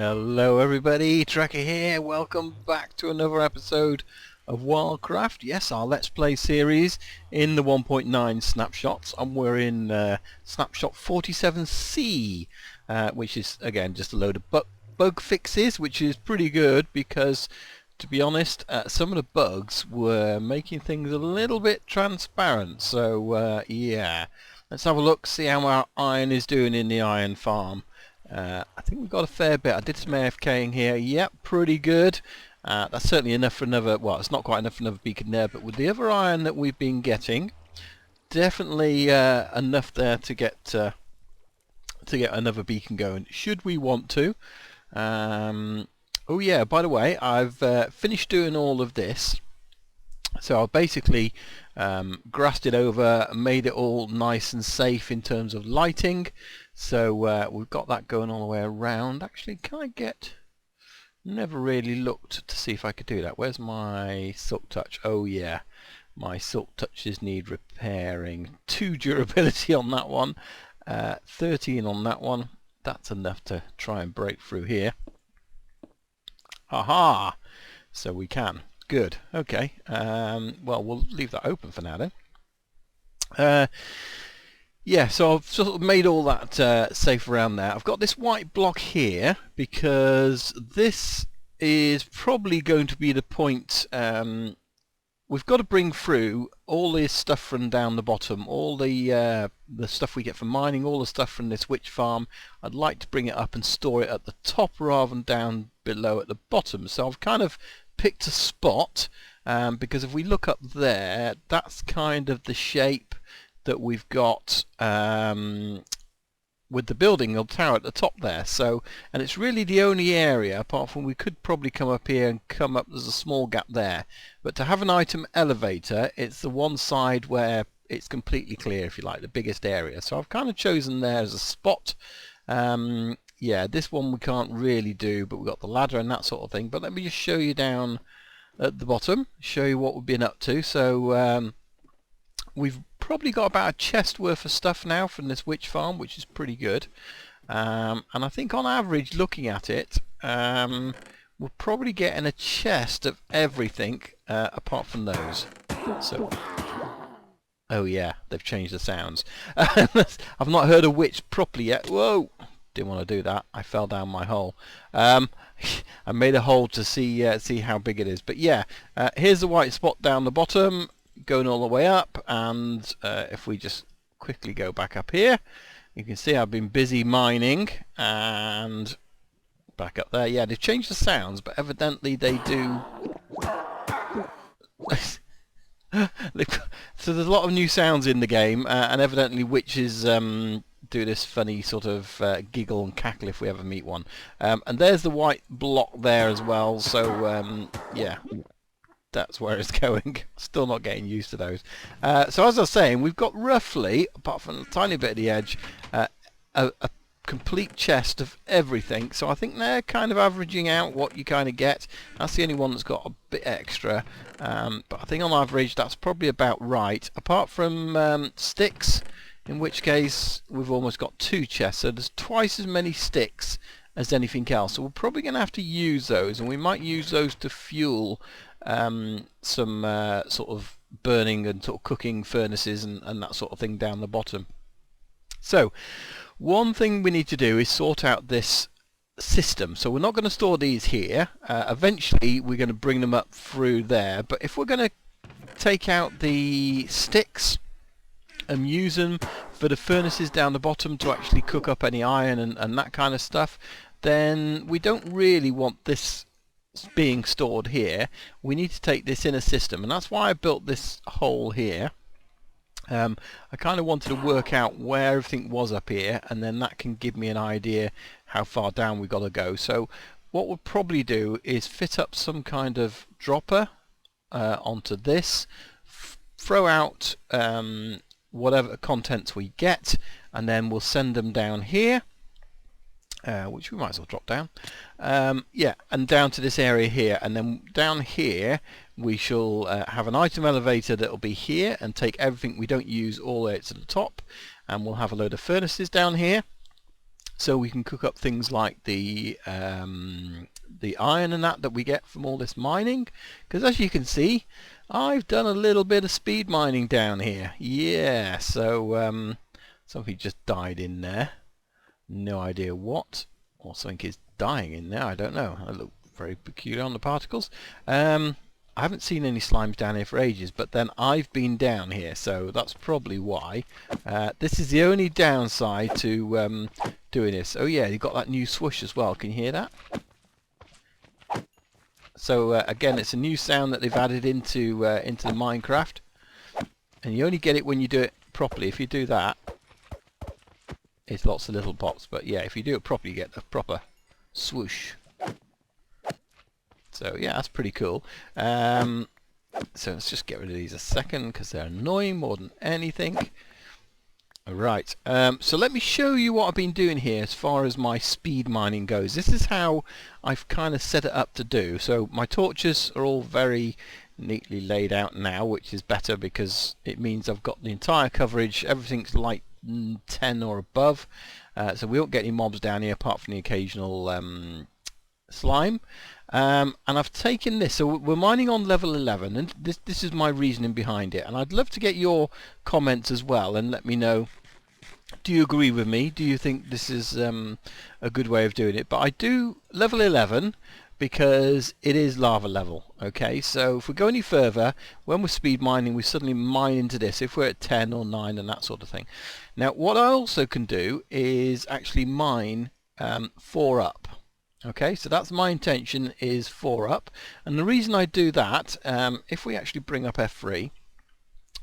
Hello everybody, Tracker here. Welcome back to another episode of Wildcraft. Yes, our Let's Play series in the 1.9 snapshots, and we're in snapshot 47C, which is again just a load of bug fixes, which is pretty good because, to be honest, some of the bugs were making things a little bit transparent. So yeah, let's have a look, see how our iron is doing in the iron farm. I think we've got a fair bit. I did some AFKing here. Yep, pretty good. That's certainly enough for another, well, it's not quite enough for another beacon there, but with the other iron that we've been getting, definitely enough there to get another beacon going, should we want to. Oh yeah, by the way, I've finished doing all of this. So I've basically grassed it over, made it all nice and safe in terms of lighting. So we've got that going all the way around. Actually, can I get... Never really looked to see if I could do that. Where's my silk touch? Oh yeah, my silk touches need repairing. 2 durability on that one, 13 on that one. That's enough to try and break through here. Aha! So we can. Good. Okay. Well, we'll leave that open for now then. Yeah, so I've sort of made all that safe around there. I've got this white block here because this is probably going to be the point. We've got to bring through all this stuff from down the bottom, all the stuff we get from mining, all the stuff from this witch farm. I'd like to bring it up and store it at the top rather than down below at the bottom. So I've kind of picked a spot because if we look up there, that's kind of the shape that we've got with the building or tower at the top there. So, and it's really the only area, apart from we could probably come up here and come up, there's a small gap there, but to have an item elevator, it's the one side where it's completely clear, if you like, the biggest area. So I've kind of chosen there as a spot. Yeah, this one we can't really do, but we've got the ladder and that sort of thing. But let me just show you down at the bottom, show you what we've been up to. So we've probably got about a chest worth of stuff now from this witch farm, which is pretty good. And I think on average, looking at it, we're probably getting a chest of everything apart from those. So, oh yeah, they've changed the sounds. I've not heard a witch properly yet. Whoa! Didn't want to do that. I fell down my hole. I made a hole to see how big it is. But yeah, here's the white spot down the bottom, going all the way up. And if we just quickly go back up here, you can see I've been busy mining. And back up there. Yeah, they've changed the sounds, but evidently they do. So there's a lot of new sounds in the game, and evidently witches do this funny sort of giggle and cackle if we ever meet one. And there's the white block there as well, so yeah, that's where it's going. Still not getting used to those. So as I was saying, we've got roughly, apart from a tiny bit at the edge, a complete chest of everything. So I think they're kind of averaging out what you kind of get. That's the only one that's got a bit extra. But I think on average that's probably about right. Apart from sticks, in which case we've almost got 2 chests. So there's twice as many sticks as anything else. So we're probably going to have to use those, and we might use those to fuel some sort of burning and sort of cooking furnaces and that sort of thing down the bottom. So one thing we need to do is sort out this system. So we're not going to store these here. Eventually we're going to bring them up through there, but if we're going to take out the sticks and use them for the furnaces down the bottom to actually cook up any iron and that kind of stuff, then we don't really want this being stored here. We need to take this in a system, and that's why I built this hole here. I kind of wanted to work out where everything was up here, and then that can give me an idea how far down we've got to go. So what we'll probably do is fit up some kind of dropper onto this, throw out whatever contents we get, and then we'll send them down here, which we might as well drop down. Yeah, and down to this area here, and then down here we shall have an item elevator that will be here and take everything we don't use all the way to the top, and we'll have a load of furnaces down here. so we can cook up things like the iron and that we get from all this mining, because as you can see, I've done a little bit of speed mining down here. Yeah, so something just died in there, no idea what, or something is dying in there, I don't know. I look very peculiar on the particles. I haven't seen any slimes down here for ages, but then I've been down here, so that's probably why. This is the only downside to doing this. Oh yeah, you've got that new swoosh as well. Can you hear that? So again, it's a new sound that they've added into the Minecraft, and you only get it when you do it properly. If you do that, it's lots of little pops, but yeah, if you do it properly, you get a proper swoosh. So yeah, that's pretty cool. So let's just get rid of these a second because they're annoying more than anything. Right, so let me show you what I've been doing here as far as my speed mining goes. This is how I've kind of set it up to do. So my torches are all very neatly laid out now, which is better because it means I've got the entire coverage. Everything's light 10 or above, so we won't get any mobs down here apart from the occasional slime. And I've taken this, so we're mining on level 11, and this is my reasoning behind it, and I'd love to get your comments as well and let me know, do you agree with me? Do you think this is a good way of doing it? But I do level 11 because it is lava level. Okay, so if we go any further, when we're speed mining, we suddenly mine into this if we're at 10 or 9 and that sort of thing. Now what I also can do is actually mine 4 up. Okay, so that's my intention, is 4 up, and the reason I do that, if we actually bring up F3,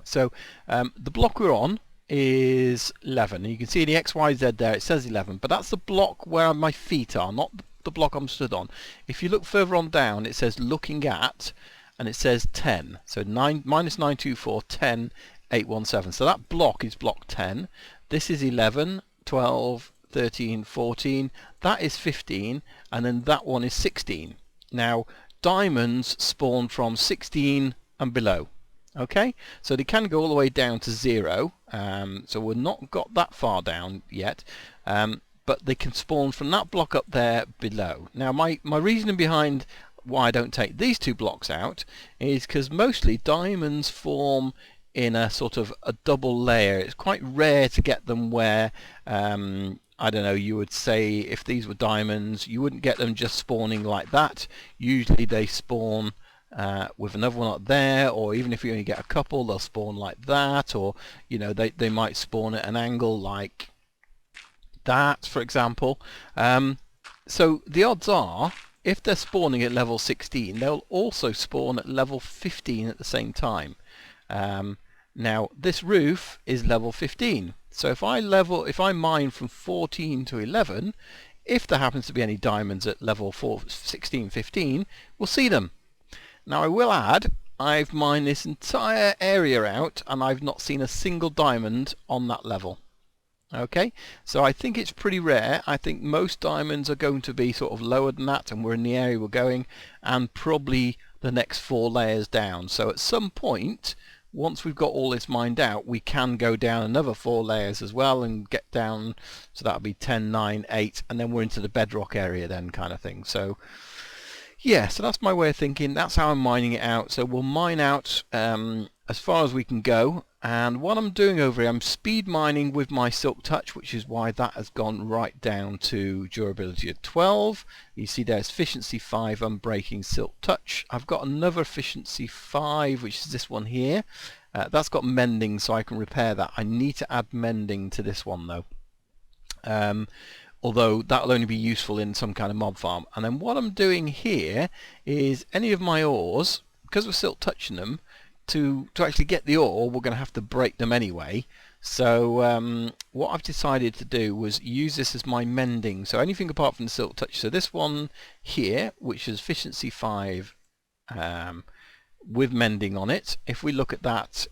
so the block we're on is 11, and you can see the XYZ there, it says 11, but that's the block where my feet are, not the block I'm stood on. If you look further on down, it says looking at, and it says 10, so 9 minus 924, 10, 817, so that block is block 10, this is 11, 12, 13, 14, that is 15, and then that one is 16. Now diamonds spawn from 16 and below. Okay, so they can go all the way down to 0, so we're not got that far down yet, but they can spawn from that block up there below. Now my reasoning behind why I don't take these 2 blocks out is because mostly diamonds form in a sort of a double layer. It's quite rare to get them where I don't know, you would say if these were diamonds, you wouldn't get them just spawning like that. Usually they spawn with another one up there, or even if you only get a couple, they'll spawn like that, or you know, they might spawn at an angle like that, for example. So the odds are, if they're spawning at level 16, they'll also spawn at level 15 at the same time. Now this roof is level 15, so if I mine from 14 to 11, if there happens to be any diamonds at level 16, 15, we'll see them. Now I will add, I've mined this entire area out and I've not seen a single diamond on that level. Okay, so I think it's pretty rare. I think most diamonds are going to be sort of lower than that, and we're in the area we're going, and probably the next 4 layers down. So at some point, once we've got all this mined out, we can go down another 4 layers as well and get down, so that'll be 10, 9, 8, and then we're into the bedrock area then, kind of thing. So yeah, so that's my way of thinking. That's how I'm mining it out. So we'll mine out as far as we can go, and what I'm doing over here, I'm speed mining with my Silk Touch, which is why that has gone right down to durability of 12. You see there's efficiency 5, unbreaking Silk Touch. I've got another efficiency 5, which is this one here. That's got mending, so I can repair that. I need to add mending to this one though. Although that'll only be useful in some kind of mob farm. And then what I'm doing here is any of my ores, because we're Silk Touching them, to actually get the ore, we're going to have to break them anyway. So what I've decided to do was use this as my mending. So anything apart from the Silk Touch. So this one here, which is efficiency 5 with mending on it, if we look at that,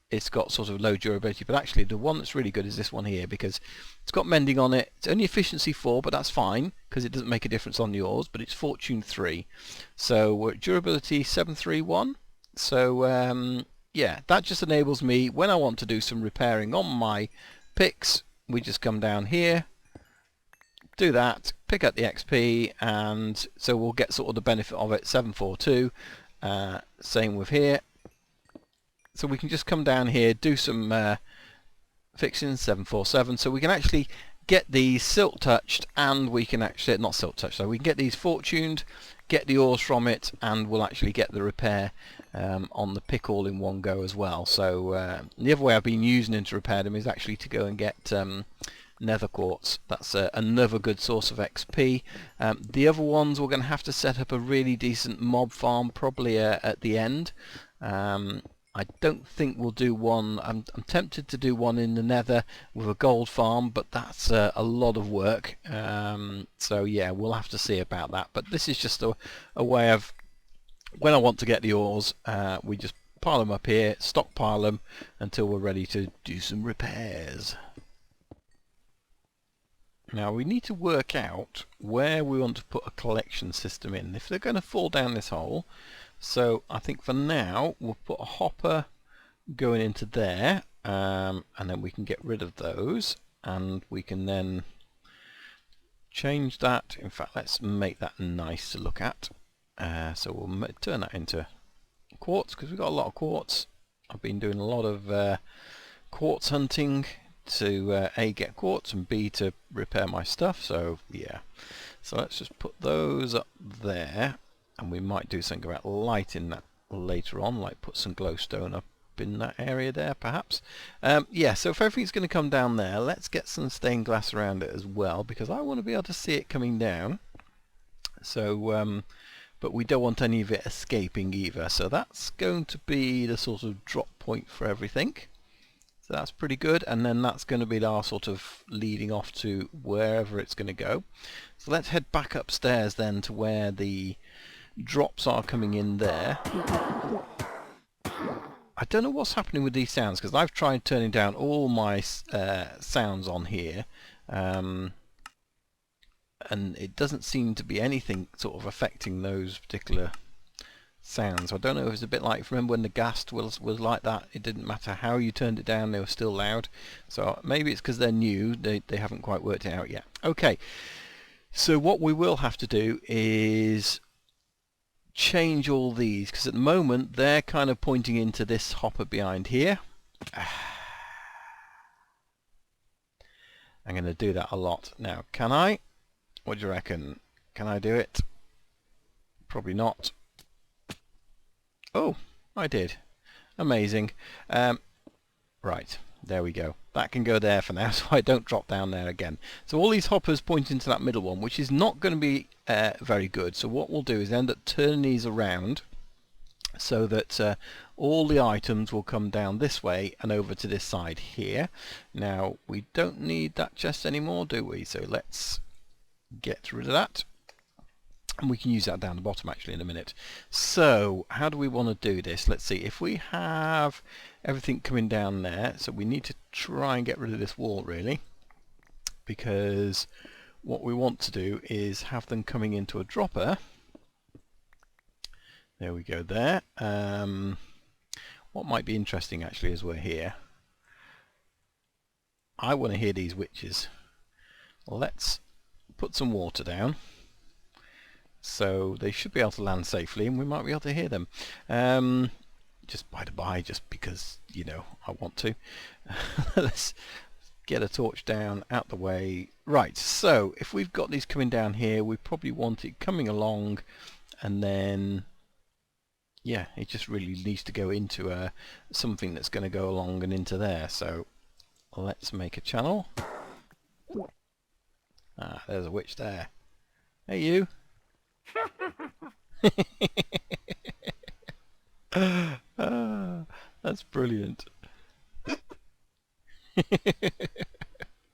it's got sort of low durability, but actually the one that's really good is this one here, because it's got mending on it. It's only efficiency 4, but that's fine because it doesn't make a difference on yours, but it's fortune 3. So we're at durability 731. So yeah, that just enables me, when I want to do some repairing on my picks, we just come down here do that, pick up the XP, and so we'll get sort of the benefit of it. 742. Same with here. So we can just come down here, do some fixing. 747. So we can actually get these silk touched, and we can actually not silk touched. So we can get these fortuned, get the ores from it, and we'll actually get the repair on the pick all in one go as well. So the other way I've been using them to repair them is actually to go and get nether quartz. That's another good source of XP. The other ones we're going to have to set up a really decent mob farm probably at the end. I don't think we'll do one. I'm tempted to do one in the nether with a gold farm, but that's a lot of work. So yeah, we'll have to see about that. But this is just a way of, when I want to get the ores, we just pile them up here, stockpile them until we're ready to do some repairs. Now we need to work out where we want to put a collection system in. If they're going to fall down this hole, so I think for now we'll put a hopper going into there, and then we can get rid of those, and we can then change that. In fact, let's make that nice to look at. So we'll turn that into quartz, because we've got a lot of quartz. I've been doing a lot of quartz hunting to A, get quartz, and B, to repair my stuff. So yeah, so let's just put those up there, and we might do something about lighting that later on, like put some glowstone up in that area there perhaps. Yeah, so if everything's going to come down there, let's get some stained glass around it as well, because I want to be able to see it coming down. So but we don't want any of it escaping either, so that's going to be the sort of drop point for everything. So that's pretty good, and then that's going to be our sort of leading off to wherever it's going to go. So let's head back upstairs then to where the drops are coming in there. I don't know what's happening with these sounds, because I've tried turning down all my sounds on here, and it doesn't seem to be anything sort of affecting those particular sounds. I don't know if it's a bit like, remember when the ghast was like that, it didn't matter how you turned it down, they were still loud. So maybe it's because they're new, they haven't quite worked it out yet. Okay, so what we will have to do is change all these, because at the moment they're kind of pointing into this hopper behind here. I'm going to do that a lot. Now, can I? What do you reckon? Can I do it? Probably not. Oh, I did. Amazing. Right, there we go. That can go there for now, so I don't drop down there again. So all these hoppers point into that middle one, which is not going to be very good. So what we'll do is end up turning these around so that all the items will come down this way and over to this side here. Now, we don't need that chest anymore, do we? So let's get rid of that. And we can use that down the bottom actually in a minute. So how do we want to do this? Let's see, if we have everything coming down there, so we need to try and get rid of this wall really, because what we want to do is have them coming into a dropper. There we go there. What might be interesting actually as we're here, I want to hear these witches. Let's put some water down. So they should be able to land safely, and we might be able to hear them. Just by the by, just because, you know, I want to. Let's get a torch down, out the way. Right, so if we've got these coming down here, we probably want it coming along, and then, yeah, it just really needs to go into something that's going to go along and into there. So let's make a channel. Ah, there's a witch there. Hey, you. That's brilliant.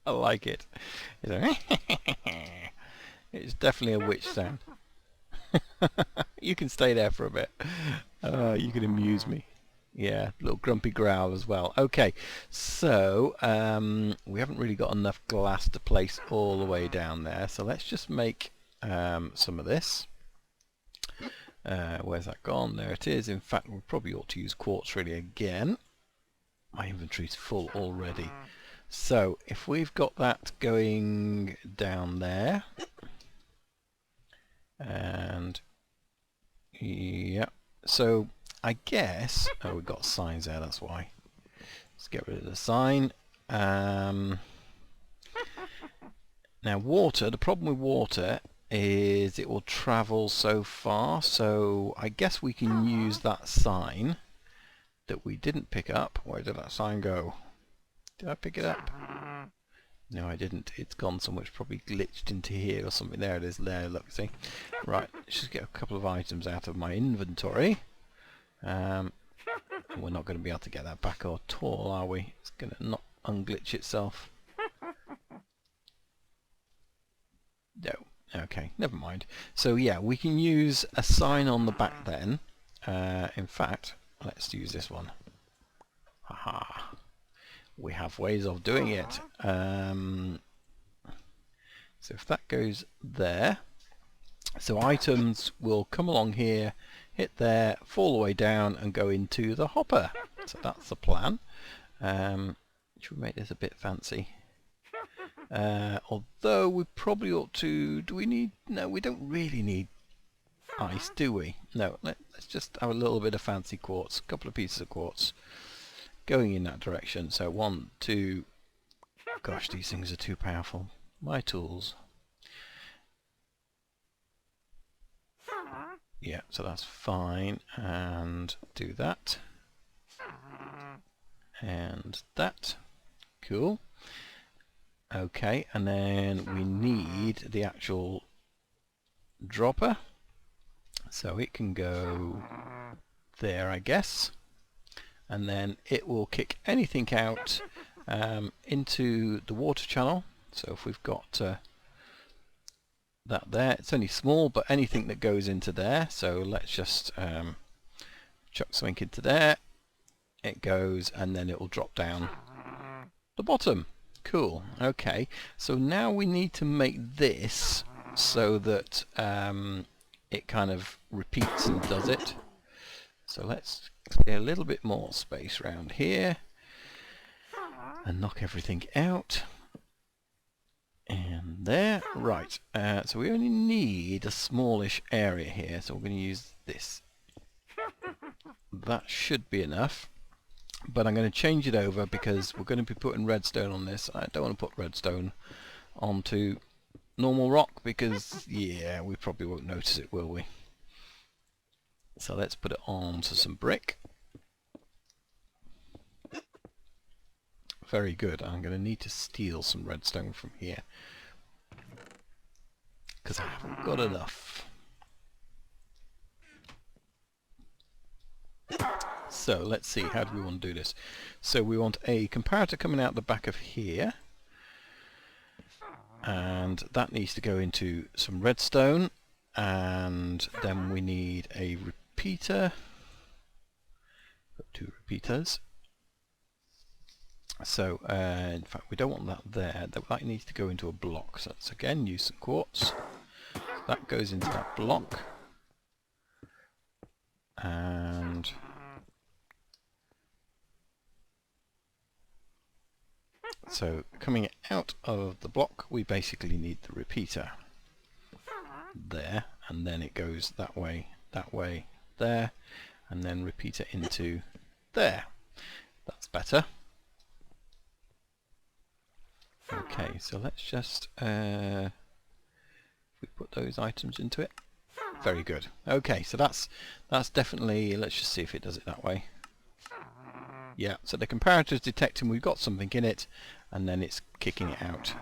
I like it. It's definitely a witch sound. You can stay there for a bit. You can amuse me. Yeah, little grumpy growl as well. Okay, so we haven't really got enough glass to place all the way down there, so let's just make some of this. Where's that gone? There it is. In fact, we probably ought to use quartz really again. My inventory's full already. So if we've got that going down there, and yeah, so I guess, oh, we've got signs there, that's why. Let's get rid of the sign. Now water, the problem with water is it will travel so far, so I guess we can use that sign that we didn't pick up. Where did that sign go? Did I pick it up? No, I didn't. It's gone somewhere. It's probably glitched into here or something. There it is. There, look, see? Right, let's just get a couple of items out of my inventory. We're not going to be able to get that back at all, are we? It's going to not unglitch itself. No. Okay, never mind. So yeah, we can use a sign on the back then. In fact, let's use this one. Haha. We have ways of doing it. So if that goes there, so items will come along here, hit there, fall the way down and go into the hopper. So that's the plan. Should we make this a bit fancy? Although we probably ought to, do we need, no, we don't really need ice, do we? No, let's just have a little bit of fancy quartz, a couple of pieces of quartz going in that direction. So 1, 2, gosh, these things are too powerful. My tools. Yeah, so that's fine, and do that. And that. Cool. Okay, and then we need the actual dropper. So it can go there, I guess. And then it will kick anything out into the water channel. So if we've got that there, it's only small, but anything that goes into there. So let's just chuck something into there. It goes, and then it will drop down the bottom. Cool. Okay, so now we need to make this so that it kind of repeats and does it. So let's clear a little bit more space around here and knock everything out. And there. Right, so we only need a smallish area here, so we're going to use this. That should be enough. But I'm going to change it over because we're going to be putting redstone on this. I don't want to put redstone onto normal rock because, yeah, we probably won't notice it, will we? So let's put it onto some brick. Very good. I'm going to need to steal some redstone from here because I haven't got enough. So let's see, how do we want to do this? So we want a comparator coming out the back of here, and that needs to go into some redstone, and then we need a repeater. Got 2 repeaters. So in fact we don't want that there, that needs to go into a block. So let's again use some quartz. So that goes into that block, and so coming out of the block we basically need the repeater there, and then it goes that way, there, and then repeater into there. That's better. Okay, so let's just we put those items into it. Very good. Okay, so that's definitely, let's just see if it does it that way. Yeah, so the comparator is detecting we've got something in it, and then it's kicking it out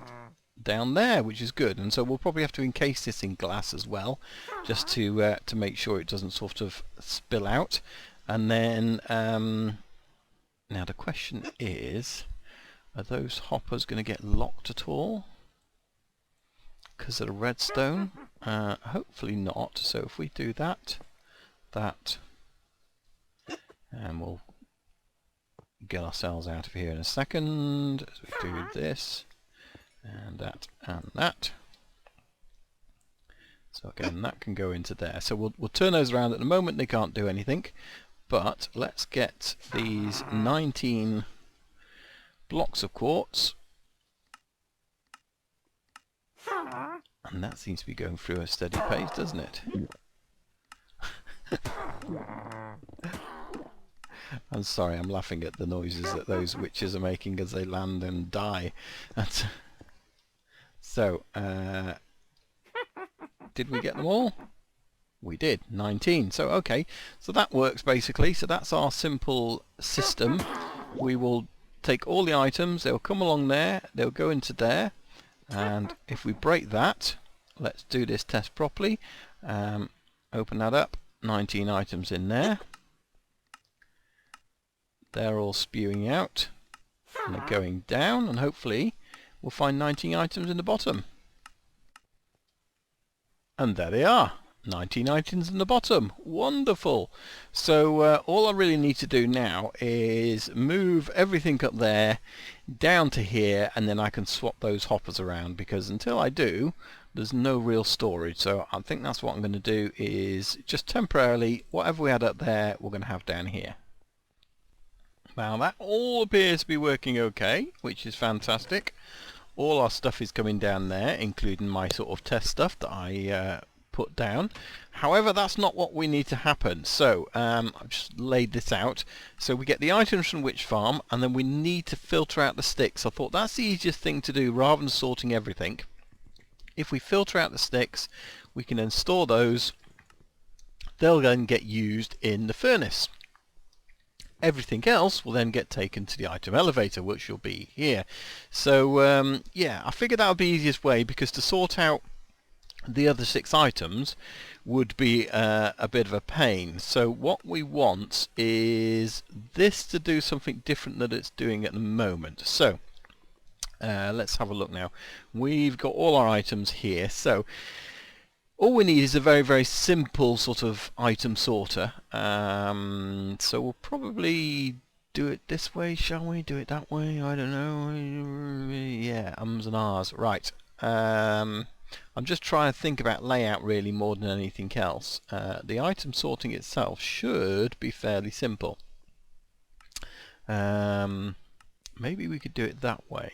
down there, which is good. And so we'll probably have to encase this in glass as well, just to make sure it doesn't sort of spill out. And then now the question is, are those hoppers going to get locked at all because of the redstone? Hopefully not. So if we do that, and we'll get ourselves out of here in a second as we do this and that and that. So again, that can go into there. So we'll turn those around. At the moment they can't do anything, but let's get these 19 blocks of quartz And that seems to be going through a steady pace, doesn't it? I'm sorry, I'm laughing at the noises that those witches are making as they land and die. So, did we get them all? We did, 19. So, okay, so that works basically. So that's our simple system. We will take all the items, they'll come along there, they'll go into there, and if we break that, let's do this test properly. Open that up, 19 items in there. They're all spewing out, and they're going down, and hopefully we'll find 19 items in the bottom. And there they are, 19 items in the bottom. Wonderful. So all I really need to do now is move everything up there down to here, and then I can swap those hoppers around, because until I do, there's no real storage. So I think that's what I'm going to do, is just temporarily whatever we had up there we're going to have down here. Now that all appears to be working okay, which is fantastic. All our stuff is coming down there, including my sort of test stuff that I put down. However, that's not what we need to happen. So I've just laid this out. So we get the items from Witch Farm, and then we need to filter out the sticks. I thought that's the easiest thing to do rather than sorting everything. If we filter out the sticks, we can then store those. They'll then get used in the furnace. Everything else will then get taken to the item elevator, which will be here. So yeah, I figured that would be the easiest way, because to sort out the other 6 items would be a bit of a pain. So what we want is this to do something different than it's doing at the moment. So let's have a look now. We've got all our items here. So all we need is a very, very simple sort of item sorter. So we'll probably do it this way, shall we? Do it that way? I don't know. Yeah, ums and ahs. Right. I'm just trying to think about layout really more than anything else. The item sorting itself should be fairly simple. Maybe we could do it that way.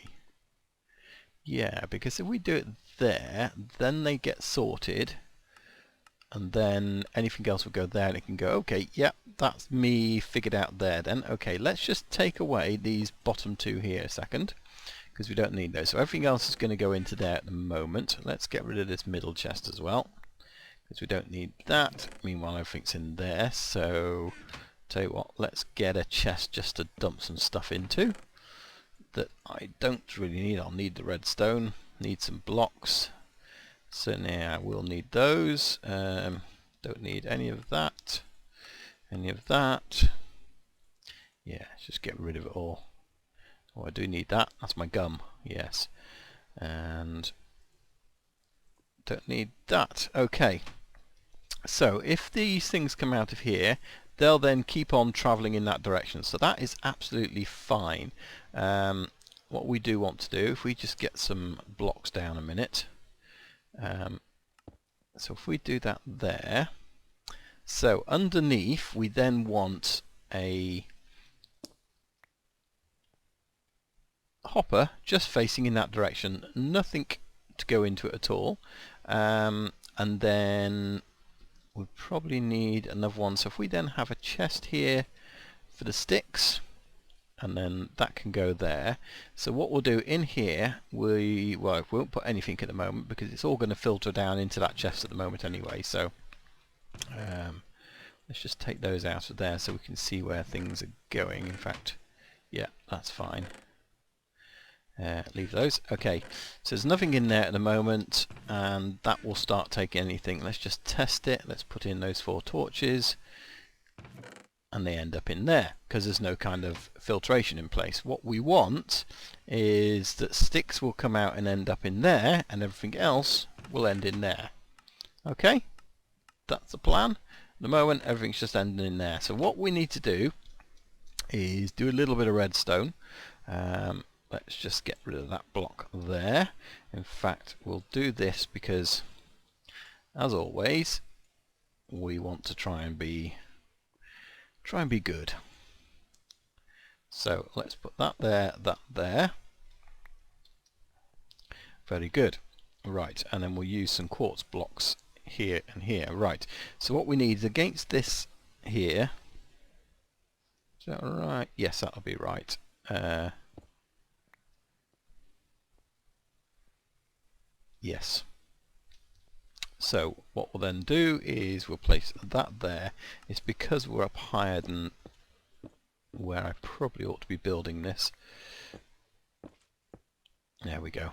Yeah, because if we do it there, then they get sorted, and then anything else will go there, and it can go, okay, yep, that's me figured out there then. Okay, let's just take away these bottom 2 here a second, because we don't need those. So everything else is going to go into there at the moment. Let's get rid of this middle chest as well, because we don't need that. Meanwhile, everything's in there. So tell you what, let's get a chest just to dump some stuff into that I don't really need. I'll need the redstone, need some blocks, so now we'll need those. Don't need any of that, yeah, let's just get rid of it all. Oh, I do need that, that's my gum, yes, and don't need that. Okay, so if these things come out of here, they'll then keep on travelling in that direction, so that is absolutely fine. What we do want to do, if we just get some blocks down a minute, so if we do that there, so underneath we then want a hopper just facing in that direction, nothing to go into it at all, and then we probably need another one. So if we then have a chest here for the sticks, and then that can go there. So what we'll do in here, we won't put anything at the moment, because it's all going to filter down into that chest at the moment anyway. So let's just take those out of there so we can see where things are going. In fact, yeah, that's fine. Leave those. Okay, so there's nothing in there at the moment, and that will start taking anything. Let's just test it. Let's put in those 4 torches, and they end up in there because there's no kind of filtration in place. What we want is that sticks will come out and end up in there, and everything else will end in there. Okay, that's the plan. At the moment, everything's just ending in there. So what we need to do is do a little bit of redstone. Let's just get rid of that block there. In fact, we'll do this because, as always, we want to try and be good. So let's put that there, that there. Very good. Right, and then we'll use some quartz blocks here and here. Right, so what we need is against this here. Is that right? Yes, that'll be right. Yes. So what we'll then do is we'll place that there. It's because we're up higher than where I probably ought to be building this. There we go.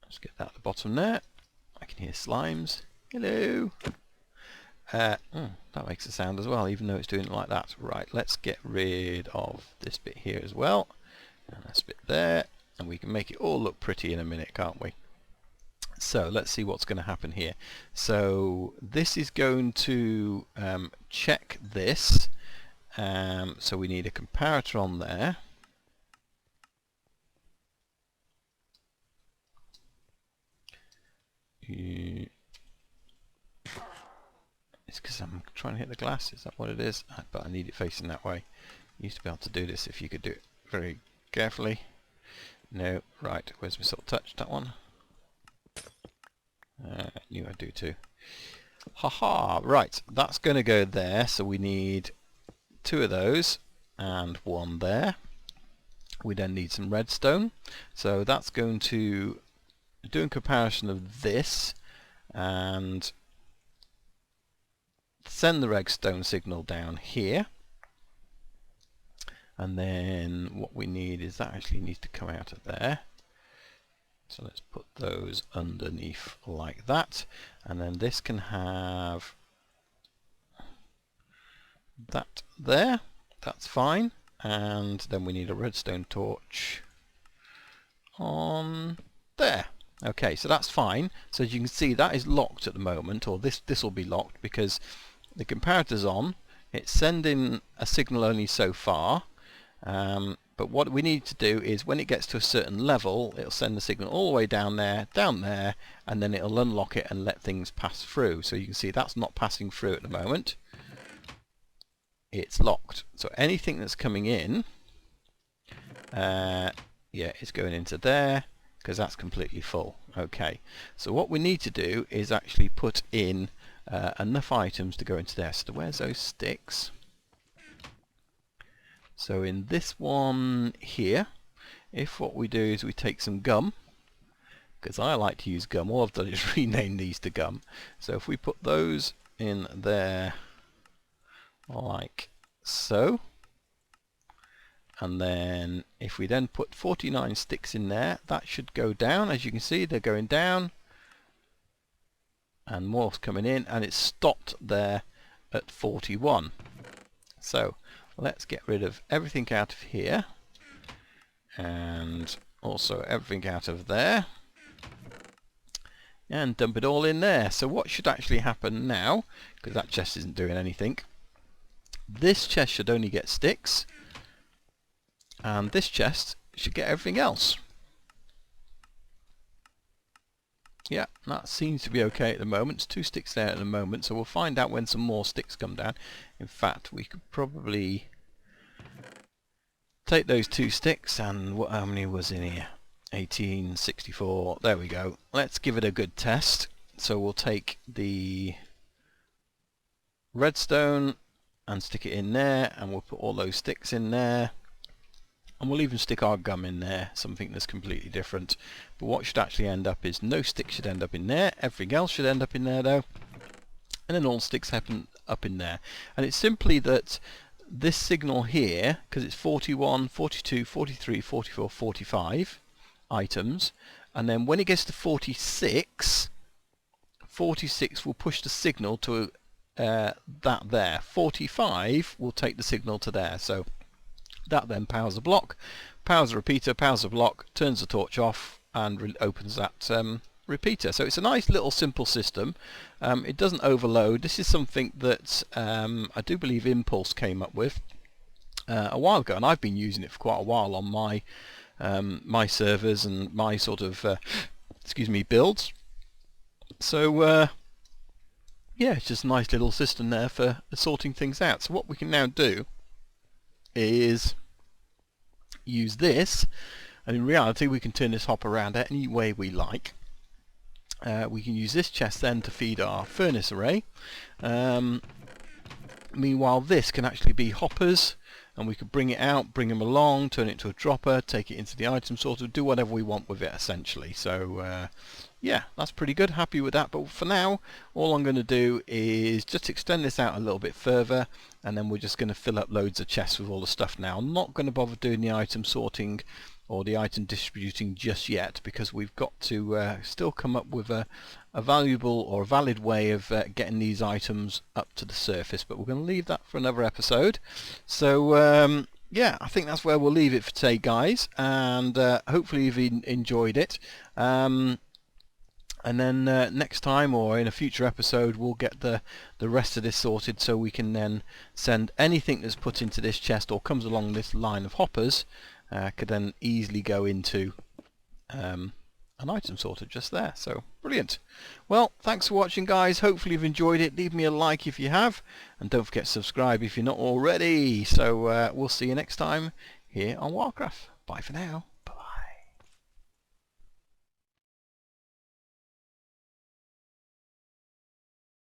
Let's get that at the bottom there. I can hear slimes. Hello. That makes a sound as well, even though it's doing it like that. Right, let's get rid of this bit here as well. And this bit there. And we can make it all look pretty in a minute, can't we? So let's see what's going to happen here. So this is going to check this. So we need a comparator on there. It's because I'm trying to hit the glass. Is that what it is? But I need it facing that way. You used to be able to do this if you could do it very carefully. No, right. Where's my silk touch? That one. I knew I'd do too. Haha! Right, that's going to go there. So we need 2 of those and 1 there. We then need some redstone. So that's going to do a comparison of this and send the redstone signal down here. And then what we need is that actually needs to come out of there. So let's put those underneath like that. And then this can have that there. That's fine. And then we need a redstone torch on there. Okay, so that's fine. So as you can see, that is locked at the moment, or this will be locked because the comparator's on. It's sending a signal only so far. But what we need to do is when it gets to a certain level, it'll send the signal all the way down there, and then it'll unlock it and let things pass through. So you can see that's not passing through at the moment. It's locked. So anything that's coming in, yeah, it's going into there because that's completely full. Okay, so what we need to do is actually put in enough items to go into there. So where's those sticks? So in this one here, if what we do is we take some gum, because I like to use gum, all I've done is rename these to gum. So if we put those in there like so, and then if we then put 49 sticks in there, that should go down. As you can see, they're going down and more's coming in, and it's stopped there at 41. So let's get rid of everything out of here and also everything out of there and dump it all in there. So what should actually happen now, because that chest isn't doing anything, this chest should only get sticks and this chest should get everything else. Yeah, that seems to be okay at the moment. It's 2 sticks there at the moment, so we'll find out when some more sticks come down. In fact, we could probably take those 2 sticks and how many was in here? 18, 64. There we go. Let's give it a good test. So we'll take the redstone and stick it in there, and we'll put all those sticks in there. And we'll even stick our gum in there, something that's completely different. But what should actually end up is no sticks should end up in there. Everything else should end up in there though. And then all sticks happen up in there. And it's simply that this signal here, because it's 41, 42, 43, 44, 45 items. And then when it gets to 46, 46 will push the signal to that there. 45 will take the signal to there. So that then powers the block, powers the repeater, powers the block, turns the torch off and opens that repeater. So it's a nice little simple system. It doesn't overload. This is something that I do believe Impulse came up with a while ago, and I've been using it for quite a while on my my servers and my sort of excuse me, builds. So yeah, it's just a nice little system there for sorting things out. So what we can now do is use this And in reality we can turn this hopper around any way we like. We can use this chest then to feed our furnace array. Meanwhile this can actually be hoppers, and we could bring it out, bring them along, turn it to a dropper, take it into the item sorter, do whatever we want with it essentially. So yeah, that's pretty good, happy with that. But for now all I'm going to do is just extend this out a little bit further, and then we're just going to fill up loads of chests with all the stuff now. I'm not going to bother doing the item sorting or the item distributing just yet, because we've got to still come up with a valuable or a valid way of getting these items up to the surface, but we're going to leave that for another episode. So yeah, I think that's where we'll leave it for today, guys, and hopefully you've enjoyed it. And then next time or in a future episode we'll get the rest of this sorted, so we can then send anything that's put into this chest or comes along this line of hoppers could then easily go into an item sorter just there. So brilliant. Well, thanks for watching, guys. Hopefully you've enjoyed it. Leave me a like if you have, and don't forget to subscribe if you're not already. So we'll see you next time here on Wildcraft. Bye for now.